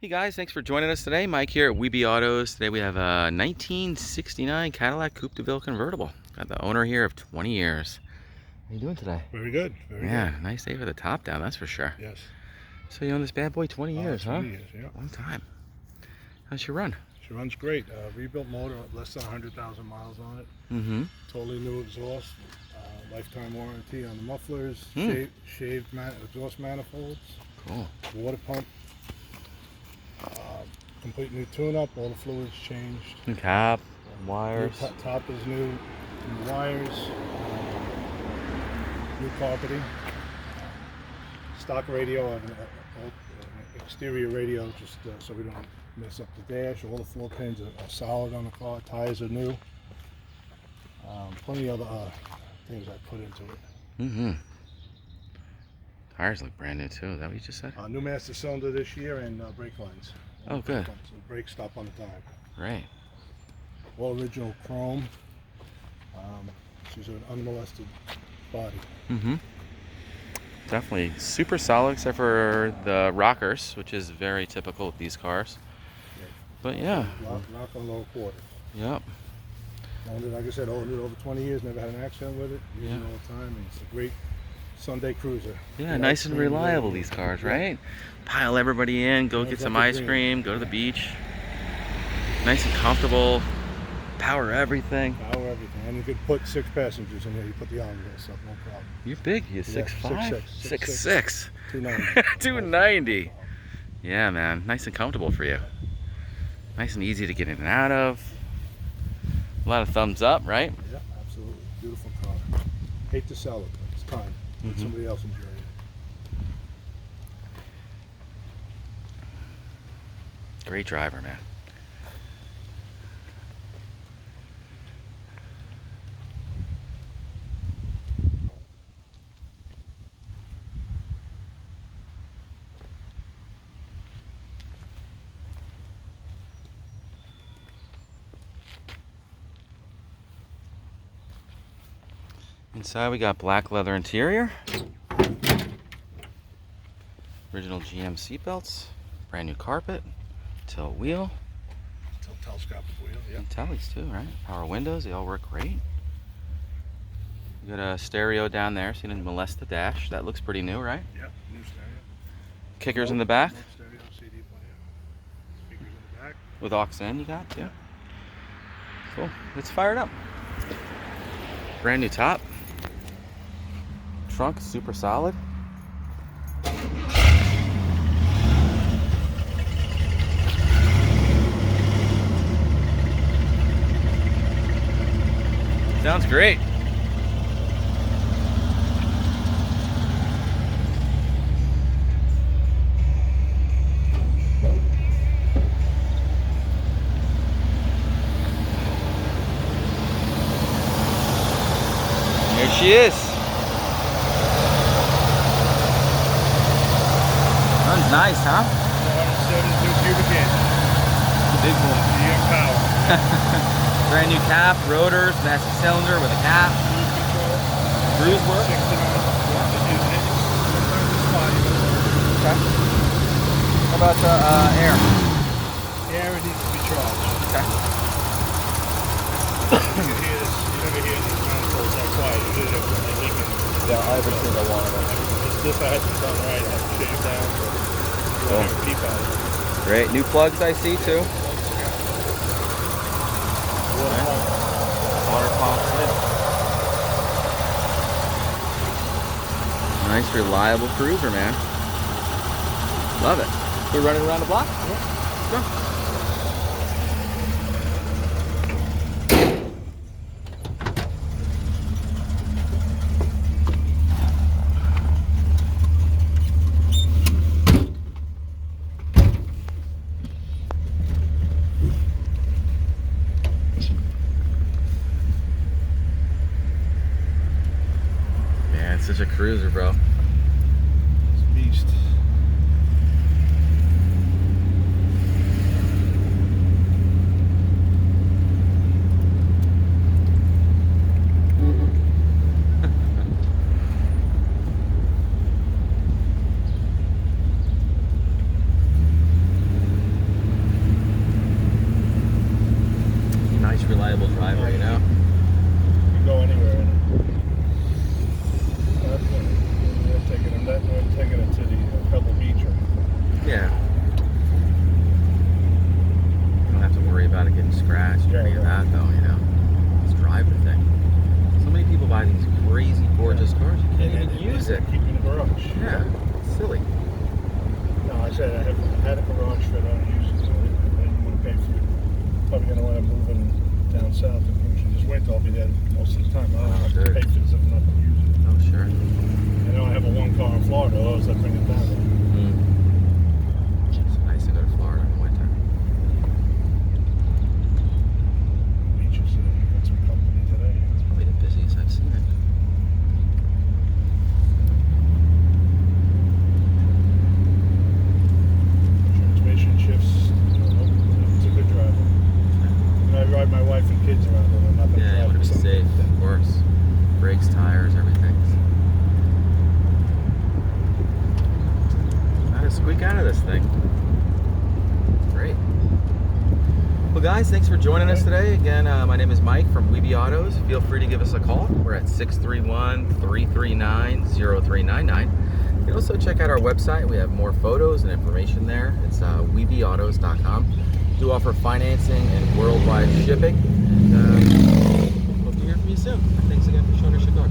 Hey guys, thanks for joining us today. Mike here at Weeby Autos. Today we have a 1969 Cadillac Coupe DeVille Convertible. Got the owner here of 20 years. How you doing today? Very good. Very good. Nice day for the top down, that's for sure. Yes. So you own this bad boy 20 years, 20 huh? years, yeah. Long time. How's she run? She runs great. Rebuilt motor, less than 100,000 miles on it. Mm-hmm. Totally new exhaust. Lifetime warranty on the mufflers. Shaved exhaust manifolds. Cool. Water pump. Complete new tune-up. All the fluids changed. New cap, wires. New top is new. New wires. New carpeting. Stock radio. An exterior radio, just so we don't mess up the dash. All the floor pins are solid on the car. Tires are new. Plenty of other things I put into it. Mm-hmm. Tires look brand new too. Is that what you just said? New master cylinder this year and brake lines. Oh, good. So brakes stop on the time. Right. All original chrome. She's an unmolested body. Mm-hmm. Definitely super solid except for the rockers, which is very typical with these cars. Yeah. But yeah. Knock on low quarters. Yep. Owned it, like I said, owned it over 20 years, never had an accident with it. Use it all the time, and it's a great Sunday cruiser. Yeah, nice and reliable, these cars, right? Pile everybody in, go get some ice cream, go to the beach. Nice and comfortable. Power everything. Power everything. And you could put 6 passengers in there. You put the armrest up, no problem. You're big. You're 6'5"? 6'6". 290. 290. Yeah, man. Nice and comfortable for you. Nice and easy to get in and out of. A lot of thumbs up, right? Yeah, absolutely. Beautiful car. Hate to sell it, but it's time. Let somebody else enjoy it. Great driver, man. Inside we got black leather interior, original GM seatbelts, brand new carpet, tilt wheel, Telescopic wheel, yeah. and tellies too, right? Power windows, they all work great. You got a stereo down there, so you didn't molest the dash. That looks pretty new, right? Yeah, new stereo. Kickers in the back, No stereo, CD player. Speakers in the back. with aux in you got, yeah. Cool, let's fire it up. Brand new top. Trunk, super solid. Sounds great. There she is. Runs nice, huh? 172 cubic inch. Big boy. GM power. Brand new cap, rotors, master cylinder with a cap. Cruise Cruise control. work. 69. Okay. How about the air? Air, it needs to be charged. Okay. You hear this, you never hear these manifolds that quiet. You hear it when they're leaking. Yeah, every single one of them. This I had to done right. I had to shave down. So you don't have a peep out of it. Great. New plugs I see too. Water pump. Nice, reliable cruiser, man. Love it. We're running around the block? Yeah. Let's go. Man, it's such a cruiser, bro. It's a beast. scratched or any of that though, you know. Just drive the thing. So many people buy these crazy, gorgeous cars. You can't even use it. Keep in the garage. Yeah, it's silly. No, I said I had a garage that I don't use it, so I didn't want to pay for it. Probably going to end up moving down south and this winter I'll be there most of the time. I don't have to pay for this if I'm not going to use it. Oh, sure. I know I have a one car in Florida, otherwise I bring it down there. It's nice to go to Florida in the winter. Beaches, got some company today. It's probably the busiest I've seen it. Transmission shifts, it's a good driver. And I ride my wife and kids around with it. I'm not going to Yeah, you drive want to be something safe, like that. of course. Brakes, tires, everything. How to squeak out of this thing. Great. Well, guys, thanks for joining us today. Again, my name is Mike from Weeby Autos. Feel free to give us a call. We're at 631-339-0399. You can also check out our website. We have more photos and information there. It's weebyautos.com. We do offer financing and worldwide shipping. And hope to hear from you soon. Thanks again for showing us your car.